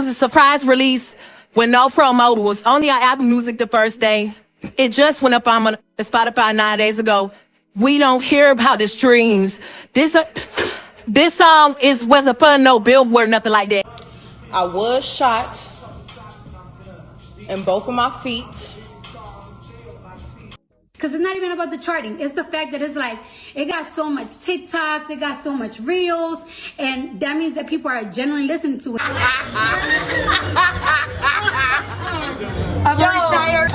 was a surprise release with no promo. It was only on Apple Music the first day. It just went up on Spotify 9 days ago. We don't hear about the streams. This song wasn't put no billboard, nothing like that. I was shot in both of my feet. Because it's not even about the charting. It's the fact that it's like, it got so much TikToks, it got so much Reels, and that means that people are genuinely listening to it. I'm very tired.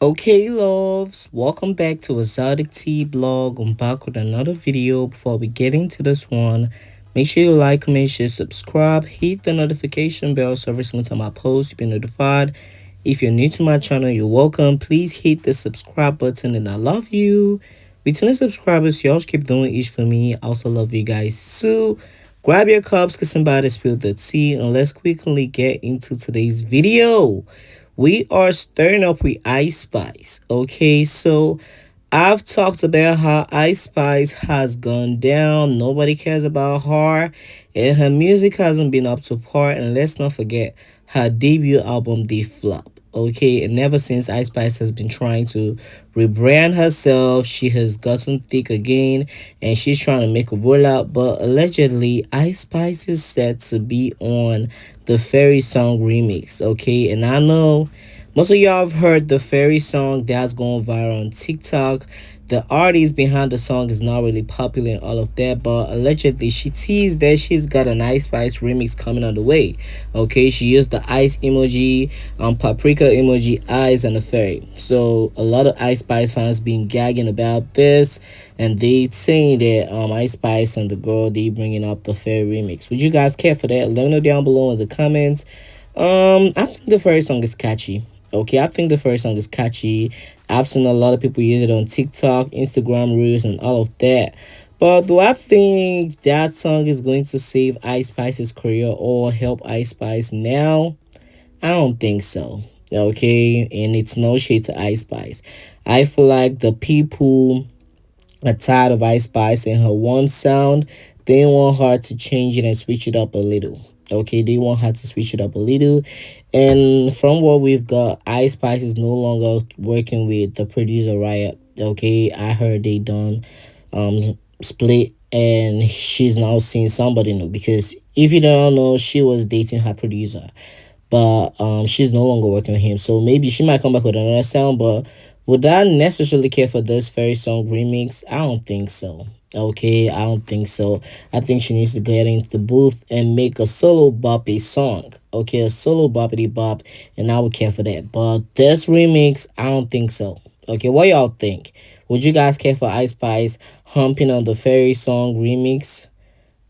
Okay, loves, welcome back to Exoticteablog. I'm back with another video. Before we get into this one, make sure you like, comment, share, subscribe, hit the notification bell so every single time I post, you'll be notified. If you're new to my channel, you're welcome. Please hit the subscribe button and I love you. Returning subscribers, y'all keep doing each for me. I also love you guys. So grab your cups, because somebody spilled the tea, and let's quickly get into today's video. We are starting up with Ice Spice. Okay, so I've talked about how Ice Spice has gone down. Nobody cares about her, and her music hasn't been up to par. And let's not forget, her debut album did flop. Okay, and ever since, Ice Spice has been trying to rebrand herself. She has gotten thick again, and she's trying to make a rollout. But allegedly, Ice Spice is set to be on the Fairy Song remix. Okay, and I know most of y'all have heard the Fairy Song that's going viral on TikTok. The artist behind the song is not really popular and all of that, but allegedly she teased that she's got an Ice Spice remix coming on the way. Okay, she used the ice emoji, paprika emoji, eyes, and a fairy. So a lot of Ice Spice fans been gagging about this, and they saying that Ice Spice and the girl, they bringing up the fairy remix. Would you guys care for that? Let me know down below in the comments. I think the fairy song is catchy. Okay, I think the first song is catchy. I've seen a lot of people use it on TikTok, Instagram Reels, and all of that. But do I think that song is going to save Ice Spice's career or help Ice Spice now? I don't think so. Okay, and it's no shade to Ice Spice. I feel like the people are tired of Ice Spice and her one sound. They want her to change it and switch it up a little. Okay, they want her to switch it up a little. And from what we've got, Ice Spice is no longer working with the producer Riot. Okay, I heard they done split, and she's now seeing somebody new. Because if you don't know, she was dating her producer, but she's no longer working with him. So maybe she might come back with another sound. But would I necessarily care for this Fairy Song remix? I don't think so. Okay, I don't think so. I think she needs to get into the booth and make a solo boppy song. Okay, a solo boppity bop, and I would care for that. But this remix, I don't think so. Okay, what y'all think? Would you guys care for Ice Spice humping on the Fairy Song remix?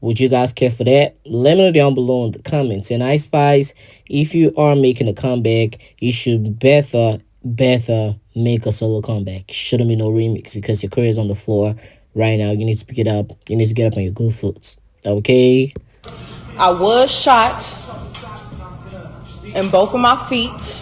Would you guys care for that? Let me know down below in the comments. And Ice Spice, if you are making a comeback, you should better make a solo comeback. Shouldn't be no remix, because your career is on the floor right now. You need to pick it up. You need to get up on your good foot. Okay? I was shot in both of my feet.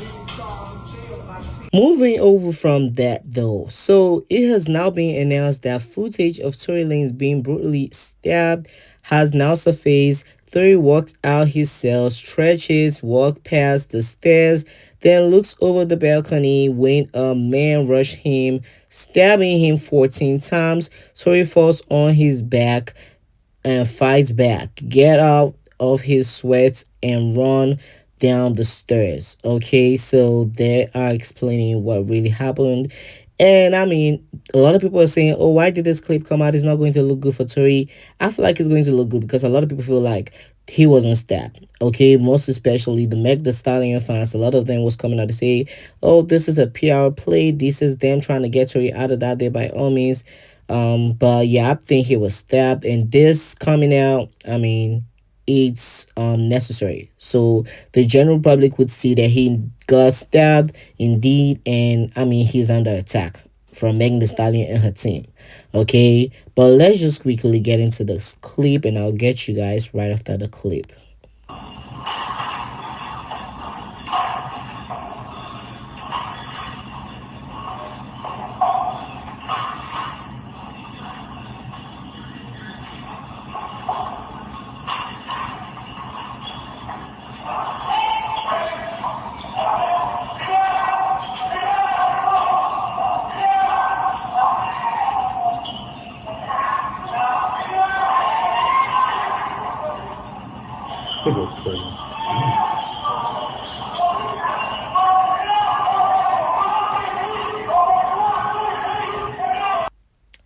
Moving over from that though, so it has now been announced that footage of Tory Lanez being brutally stabbed has now surfaced. Tory walks out his cell, stretches, walks past the stairs, then looks over the balcony when a man rushed him, stabbing him 14 times. Tory falls on his back and fights back, get out of his sweat and run down the stairs. Okay, so they are explaining what really happened. And I mean, a lot of people are saying, oh, why did this clip come out? It's not going to look good for Tory. I feel like it's going to look good because a lot of people feel like he wasn't stabbed. Okay, most especially the Meg Thee Stallion fans. A lot of them was coming out to say, oh, this is a PR play. This is them trying to get Tory out of that there by all means. But yeah, I think he was stabbed. And this coming out, I mean, it's necessary, so the general public would see that he got stabbed indeed, and I mean, he's under attack from Meg Thee Stallion and her team. Okay, but let's just quickly get into this clip, and I'll get you guys right after the clip.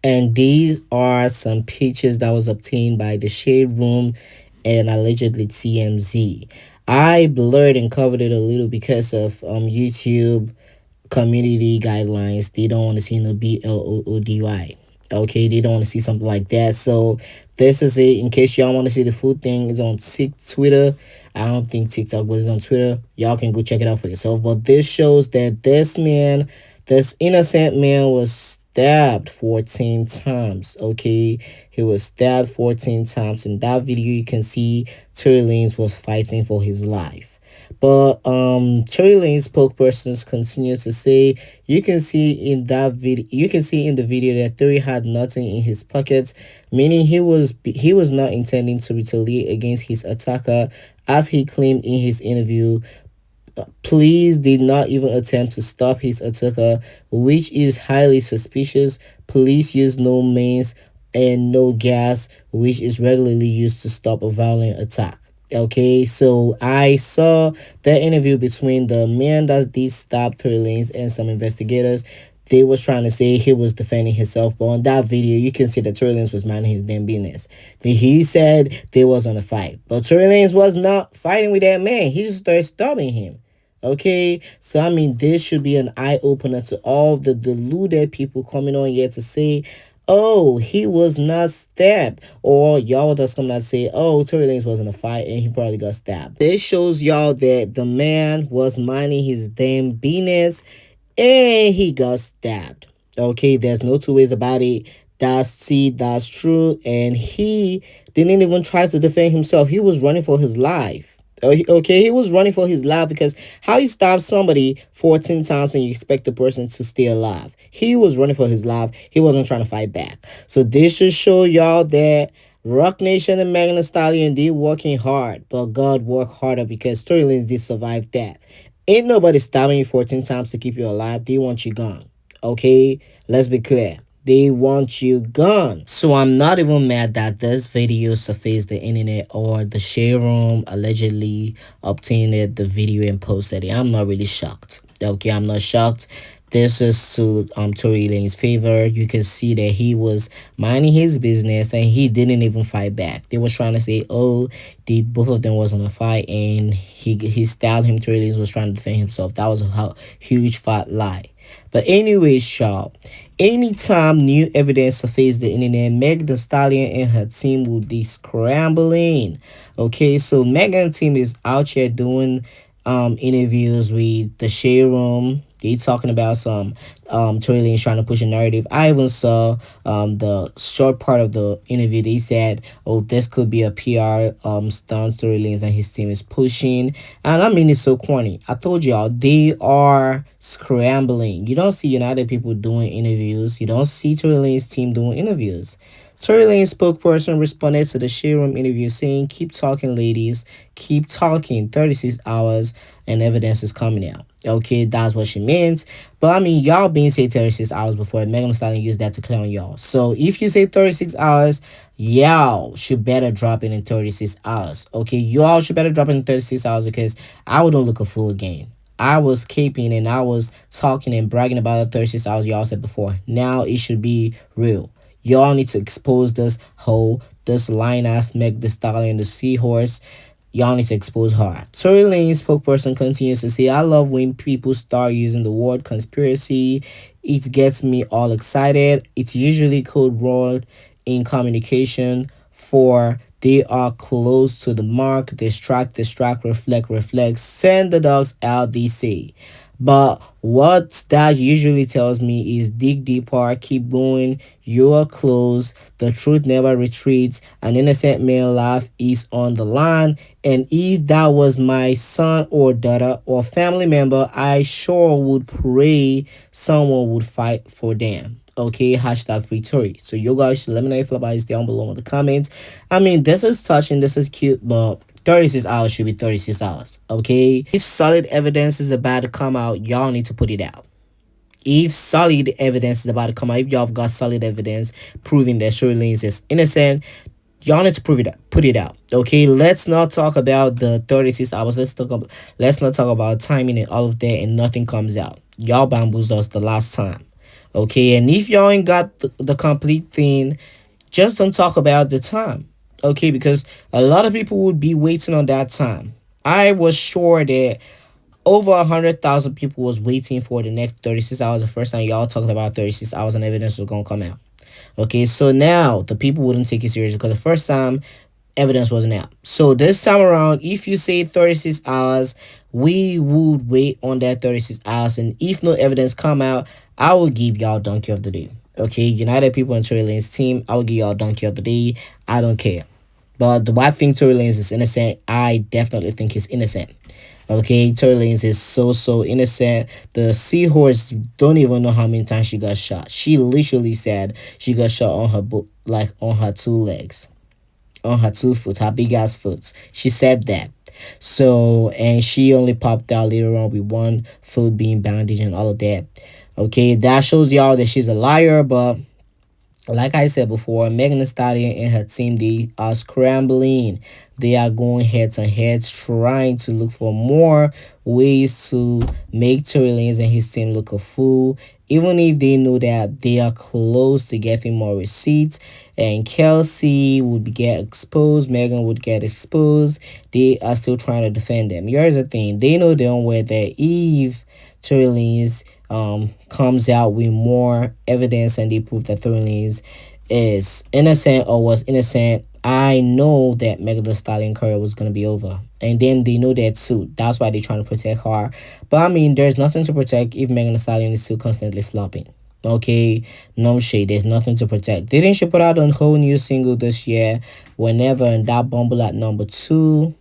And these are some pictures that was obtained by the Shade Room and allegedly TMZ. I blurred and covered it a little because of YouTube community guidelines. They don't want to see no BLOODY. Okay, they don't want to see something like that. So this is it. In case y'all want to see the full thing, it's on Twitter. I don't think TikTok, but it's on Twitter. Y'all can go check it out for yourself. But this shows that this innocent man was stabbed 14 times. Okay, he was stabbed 14 times. In that video, you can see Tory Lanez was fighting for his life. But Tory Lanez spokespersons continue to say you can see in the video that Tory had nothing in his pockets, meaning he was not intending to retaliate against his attacker, as he claimed in his interview. Police did not even attempt to stop his attacker, which is highly suspicious. Police used no means and no gas, which is regularly used to stop a violent attack. Okay, so I saw the interview between the man that did stab Tory Lanez and some investigators. They was trying to say he was defending himself, but on that video, you can see that Tory Lanez was minding his damn business. He said there wasn't a fight, but Tory Lanez was not fighting with that man. He just started stabbing him. Okay, so I mean, this should be an eye-opener to all the deluded people coming on here to say, oh, he was not stabbed. Or y'all just come out and say, oh, Tory Lanez was in a fight and he probably got stabbed. This shows y'all that the man was minding his damn business and he got stabbed. Okay, there's no two ways about it. That's true. And he didn't even try to defend himself. He was running for his life. Okay, he was running for his life, because how you stab somebody 14 times and you expect the person to stay alive? He was running for his life. He wasn't trying to fight back. So this should show y'all that Rock Nation and Megan Thee Stallion, they working hard, but God worked harder, because Tory Lanez did survive that. Ain't nobody stabbing you 14 times to keep you alive. They want you gone. Okay, let's be clear. They want you gone. So I'm not even mad that this video surfaced the internet, or the Shade Room allegedly obtained the video and posted it. I'm not really shocked. Okay, I'm not shocked. This is to Tory Lanez's favor. You can see that he was minding his business and he didn't even fight back. They was trying to say, oh, both of them was on a fight and he stabbed him. Tory Lanez was trying to defend himself. That was a huge fat lie. But anyways, y'all, anytime new evidence surfaces the internet, Megan Thee Stallion and her team will be scrambling. Okay, so Megan's team is out here doing interviews with the Shade Room. They talking about some Tory Lanez trying to push a narrative. I even saw the short part of the interview. They said, oh, this could be a PR stunt Tory Lanez and his team is pushing. And I mean, it's so corny. I told y'all, they are scrambling. You don't see United people doing interviews. You don't see Tory Lanez's team doing interviews. Tory Lanez spokesperson responded to the Shade Room interview saying, keep talking, ladies. Keep talking. 36 hours and evidence is coming out. Okay, that's what she meant. But I mean, y'all been say 36 hours before. Megan Thee Stallion used that to clown y'all. So if you say 36 hours, y'all should better drop it in 36 hours. Okay, y'all should better drop it in 36 hours, because I wouldn't look a fool again. I was caping and I was talking and bragging about the 36 hours y'all said before. Now it should be real. Y'all need to expose this hoe, this lying-ass Meg Thee Stallion, the seahorse. Y'all need to expose her. Tory Lanez spokesperson continues to say, I love when people start using the word conspiracy. It gets me all excited. It's usually code word in communication for they are close to the mark. Distract, reflect. Send the dogs out, they say. But what that usually tells me is dig deeper, keep going, you are close, the truth never retreats, an innocent man's life is on the line, and if that was my son or daughter or family member, I sure would pray someone would fight for them. Okay, hashtag free Tory. So you guys should let me know if you feel about it down below in the comments. I mean, this is touching, this is cute, but 36 hours should be 36 hours, okay? If solid evidence is about to come out, y'all need to put it out. If solid evidence is about to come out, if y'all have got solid evidence proving that Tory Lanez is innocent, Y'all need to put it out. Okay, let's not talk about the 36 hours. Let's not talk about timing and all of that, and nothing comes out. Y'all bamboozled us the last time. Okay, and if y'all ain't got the complete thing, just don't talk about the time. Okay, because a lot of people would be waiting on that time. I was sure that over 100,000 people was waiting for the next 36 hours. The first time y'all talked about 36 hours and evidence was gonna come out. Okay, so now the people wouldn't take it serious because the first time evidence wasn't out. So this time around, if you say 36 hours, we would wait on that 36 hours. And if no evidence come out, I will give y'all donkey of the day. Okay, United People and Tory Lanez team, I will give y'all donkey of the day. I don't care. But do I think Tory Lanez is innocent? I definitely think he's innocent. Okay, Tory Lanez is so innocent. The seahorse don't even know how many times she got shot. She literally said she got shot on her like on her two legs, on her 2 foot, her big ass foot. She said that. So, and she only popped out later on with 1 foot being bandaged and all of that. Okay, that shows y'all that she's a liar, but like I said before, Megan Thee Stallion and her team, they are scrambling. They are going head to head, trying to look for more ways to make Tory Lanez and his team look a fool. Even if they know that they are close to getting more receipts, and Kelsey would get exposed, Megan would get exposed, they are still trying to defend them. Here's the thing: they know their own way that if Tory Lanez comes out with more evidence and they prove that Tory Lanez is innocent or was innocent, I know that Megan Thee Stallion career was gonna be over. And then they know that too. That's why they're trying to protect her. But I mean, there's nothing to protect if Megan Thee Stallion is still constantly flopping. Okay, no shade. There's nothing to protect. Didn't she put out a whole new single this year? Whenever, and that bumble at number 2.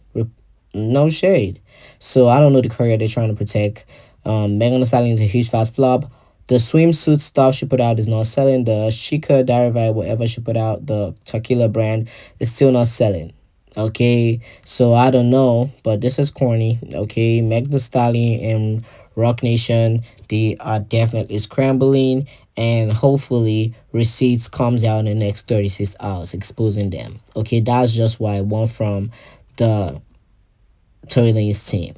No shade. So I don't know the career they're trying to protect. Megan Thee Stallion is a huge fat flop. The swimsuit stuff she put out is not selling. The Chica derivative, whatever she put out, the tequila brand, is still not selling. Okay, so I don't know, but this is corny. Okay, Meg Thee Stallion and Rock Nation, they are definitely scrambling, and hopefully receipts comes out in the next 36 hours exposing them. Okay, that's just what I want from the Tory Lanez team.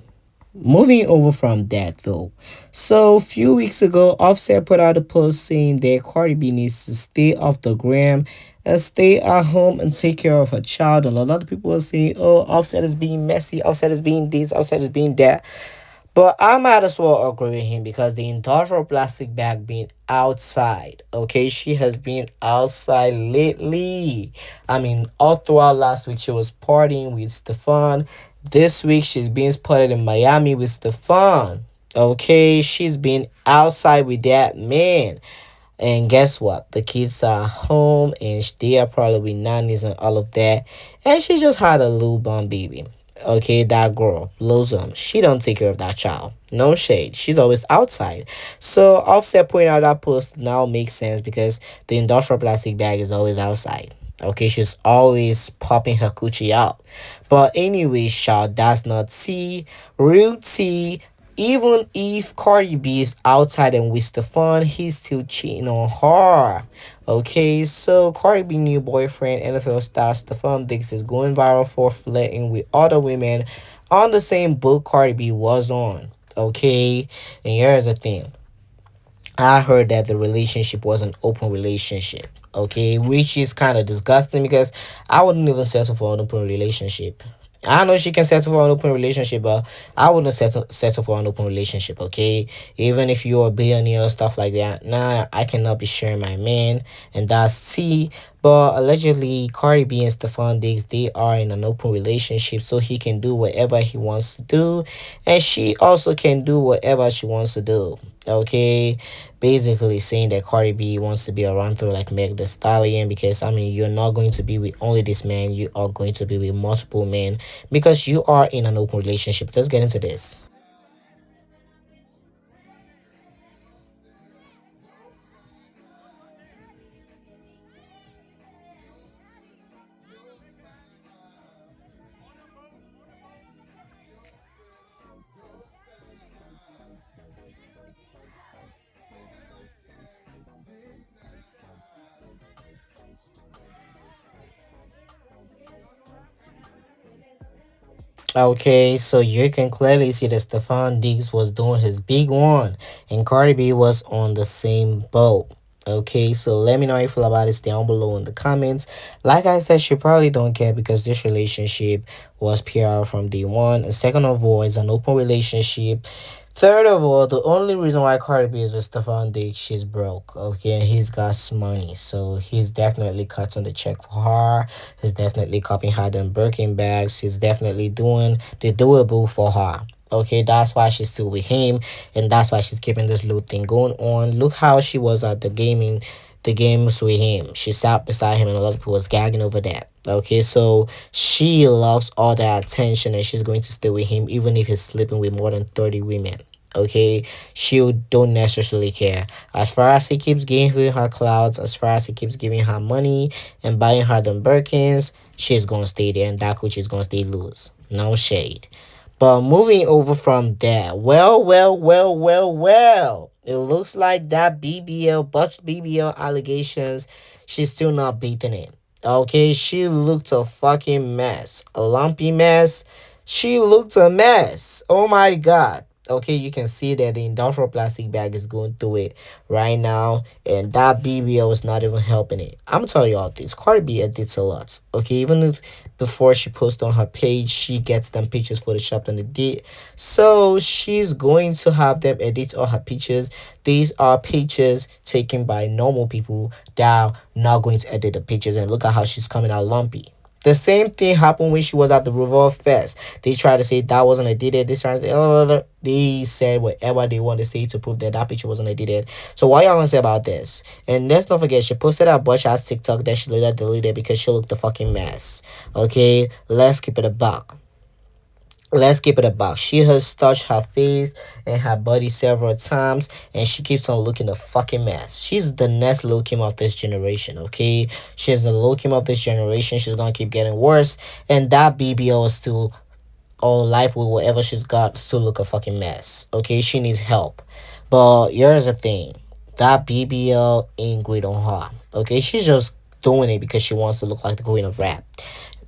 Moving over from that though, so a few weeks ago, Offset put out a post saying that Cardi B needs to stay off the gram and stay at home and take care of her child. And a lot of people are saying, "Oh, Offset is being messy. Offset is being this. Offset is being that." But I might as well agree with him because the industrial plastic bag being outside. Okay, she has been outside lately. I mean, all throughout last week she was partying with Stefon. This week she's being spotted in Miami with Stefon. Okay, she's been outside with that man. And guess what? The kids are home and they are probably with nannies and all of that. And she just had a little bum baby. Okay, that girl, Blossom, she don't take care of that child. No shade. She's always outside. So Offset pointing out that post now makes sense because the industrial plastic bag is always outside. Okay, she's always popping her coochie out. But anyway, child, that's not tea. Real tea. Even if Cardi B is outside and with Stefon, he's still cheating on her. Okay, so Cardi B new boyfriend, NFL star Stefon Diggs, is going viral for flirting with other women on the same boat Cardi B was on. Okay, and here's the thing. I heard that the relationship was an open relationship. Okay, which is kind of disgusting because I wouldn't even settle for an open relationship. I know she can settle for an open relationship, but I wouldn't settle for an open relationship. Okay, even if you're a billionaire or stuff like that, nah, I cannot be sharing my man, and that's C. But allegedly, Cardi B and Stefon Diggs, they are in an open relationship, so he can do whatever he wants to do, and she also can do whatever she wants to do. Okay, basically saying that Cardi B wants to be around through like Meg Thee Stallion because I mean you're not going to be with only this man, you are going to be with multiple men because you are in an open relationship. Let's get into this. Okay, so you can clearly see that Stefon Diggs was doing his big one, and Cardi B was on the same boat. Okay, so let me know how you feel about this down below in the comments. Like I said, she probably don't care because this relationship was PR from day one. And second of all, it's an open relationship. Third of all, the only reason why Cardi B is with Stefon Diggs, she's broke. Okay, and he's got some money, so he's definitely cutting the check for her. He's definitely copying her them Birkin bags. He's definitely doing the doable for her. Okay, that's why she's still with him, and that's why she's keeping this little thing going on. Look how she was at the games with him. She sat beside him, and a lot of people was gagging over that. Okay, so she loves all that attention, and she's going to stay with him even if he's sleeping with more than 30 women. Okay, she don't necessarily care as far as he keeps giving her clouds, as far as he keeps giving her money and buying her them Birkins. She's gonna stay there, and that coach is gonna stay loose. No shade. But moving over from that, well, it looks like that BBL, botched BBL allegations, she's still not beating it. Okay, she looked a fucking mess, a lumpy mess. She looked a mess. Oh my god. Okay, you can see that the industrial plastic bag is going through it right now, and that BBL is not even helping it. I'm telling y'all this. Cardi B edits a lot. Okay, even if before she posts on her page, she gets them pictures photoshopped on the date. So she's going to have them edit all her pictures. These are pictures taken by normal people that are not going to edit the pictures. And look at how she's coming out lumpy. The same thing happened when she was at the Revolve Fest. They tried to say that wasn't edited. They said whatever they want to say to prove that that picture wasn't edited. So what y'all gonna say about this? And let's not forget, she posted a bush ass TikTok that she later deleted because she looked a fucking mess. Okay, let's keep it a buck. Let's keep it a buck. She has touched her face and her body several times, and she keeps on looking a fucking mess. She's the next Lil Kim of this generation, okay? She's the Lil Kim of this generation. She's gonna keep getting worse, and that BBL is still all life with whatever she's got still look a fucking mess, okay? She needs help. But here's the thing. That BBL ain't great on her, okay? She's just doing it because she wants to look like the queen of rap.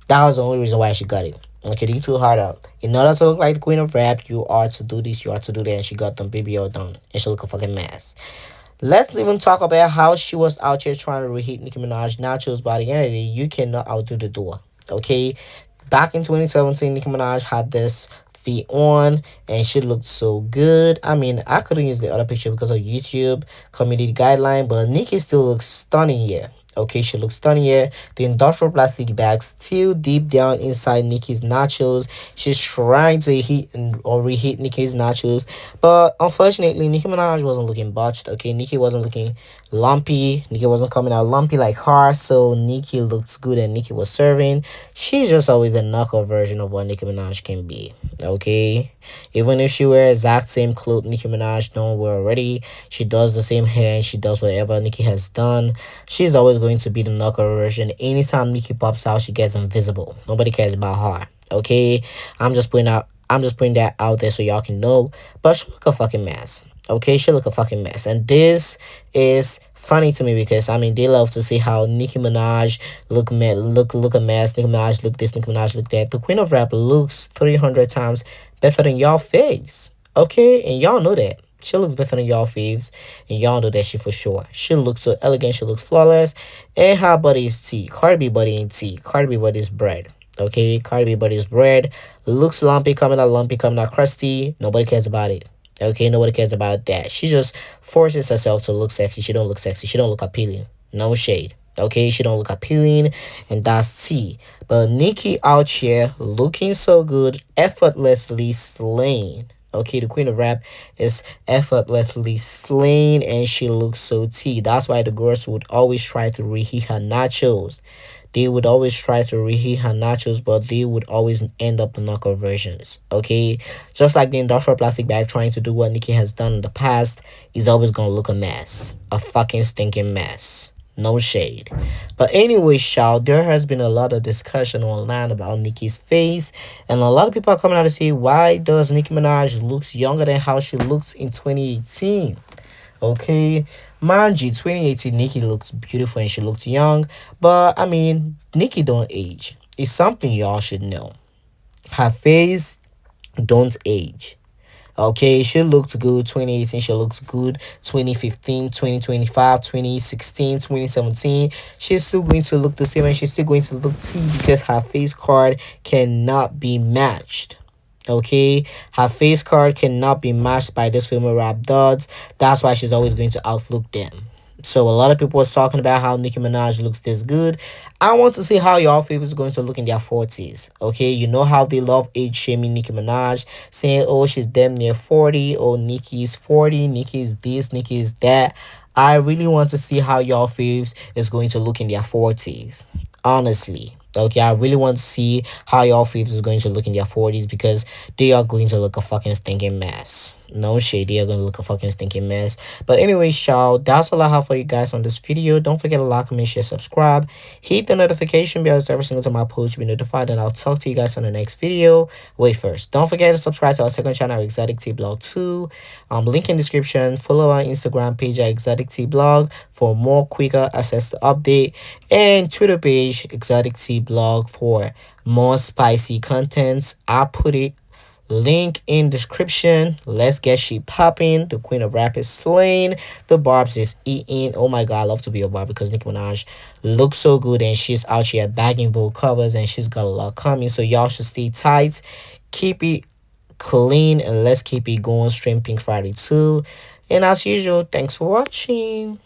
That was the only reason why she got it. Okay, you too hard out. In order to look like the queen of rap, you are to do this, you are to do that, and she got them BBL done. And she look a fucking mess. Let's even talk about how she was out here trying to reheat Nicki Minaj nachos. By the end of the day, you cannot outdo the door. Okay? Back in 2017, Nicki Minaj had this feet on and she looked so good. I mean, I couldn't use the other picture because of YouTube community guideline, but Nicki still looks stunning here. Okay, she looks stunning here. The industrial plastic bag still deep down inside Nicki's nachos. She's trying to heat or reheat Nicki's nachos, but unfortunately, Nicki Minaj wasn't looking botched. Okay, Nicki wasn't looking lumpy. Nicki wasn't coming out lumpy like her, so Nicki looks good and Nicki was serving. She's just always a knockoff version of what Nicki Minaj can be. Okay, even if she wears exact same clothes Nicki Minaj don't wear already, she does the same hair and she does whatever Nicki has done. She's always going to be the knockoff version. Anytime Nicki pops out, she gets invisible. Nobody cares about her. Okay, I'm just putting that out there so y'all can know. But she look a fucking mess. Okay, she look a fucking mess. And this is funny to me because, I mean, they love to see how Nicki Minaj look a mess. Nicki Minaj look this, Nicki Minaj look that. The queen of rap looks 300 times better than y'all faves. Okay, and y'all know that. She looks better than y'all faves, and y'all know that shit for sure. She looks so elegant, she looks flawless, and her body is tea. Cardi B body ain't tea. Cardi B body is bread. Okay, Cardi B body is bread. Looks lumpy, coming out crusty. Nobody cares about it. Okay, nobody cares about that. She just forces herself to look sexy. She don't look sexy. She don't look appealing. No shade. Okay, she don't look appealing, and that's tea. But Nicki out here looking so good, effortlessly slain. Okay, the queen of rap is effortlessly slain and she looks so tea. That's why the girls would always try to reheat her nachos. They would always try to reheat her nachos, but they would always end up the knockoff versions. Okay, just like the industrial plastic bag trying to do what Nicki has done in the past is always gonna look a mess. A fucking stinking mess. No shade. But anyway, child, there has been a lot of discussion online about Nicki's face, and a lot of people are coming out to say, why does Nicki Minaj looks younger than how she looks in 2018? Okay, mind you, 2018 Nicki looks beautiful and she looks young, but I mean, Nicki don't age. It's something y'all should know. Her face don't age. Okay, she looked good 2018, she looks good 2015, 2025, 2016, 2017. She's still going to look the same, and she's still going to look T, because her face card cannot be matched. Okay, her face card cannot be matched by this female rap duds. That's why she's always going to outlook them. So a lot of people was talking about how Nicki Minaj looks this good. I want to see how y'all feel is going to look in their 40s. Okay, you know how they love age shaming Nicki Minaj, saying, oh, she's damn near 40, oh, Nicki's 40, Nicki is this, Nicki is that. I really want to see how y'all faves is going to look in their 40s. Honestly. Okay, I really want to see how y'all faves is going to look in their 40s, because they are going to look a fucking stinking mess. No shade, they are going to look a fucking stinking mess. But anyways, y'all, that's all I have for you guys on this video. Don't forget to like, comment, share, subscribe. Hit the notification bell so every single time I post, you'll be notified. And I'll talk to you guys on the next video. Wait, first, don't forget to subscribe to our second channel, Exoticteablog 2. Link in description. Follow our Instagram page at Exoticteablog for more quicker access to update. And Twitter page, Exoticteablog, for more spicy contents. I put it link in description. Let's get shit popping. The queen of rap is slain. The barbs is eating. Oh my god, I love to be a barb, because Nicki Minaj looks so good, and she's out here bagging Vogue covers, and she's got a lot coming. So y'all should stay tight, keep it clean, and let's keep it going. Stream Pink Friday 2. And as usual, thanks for watching.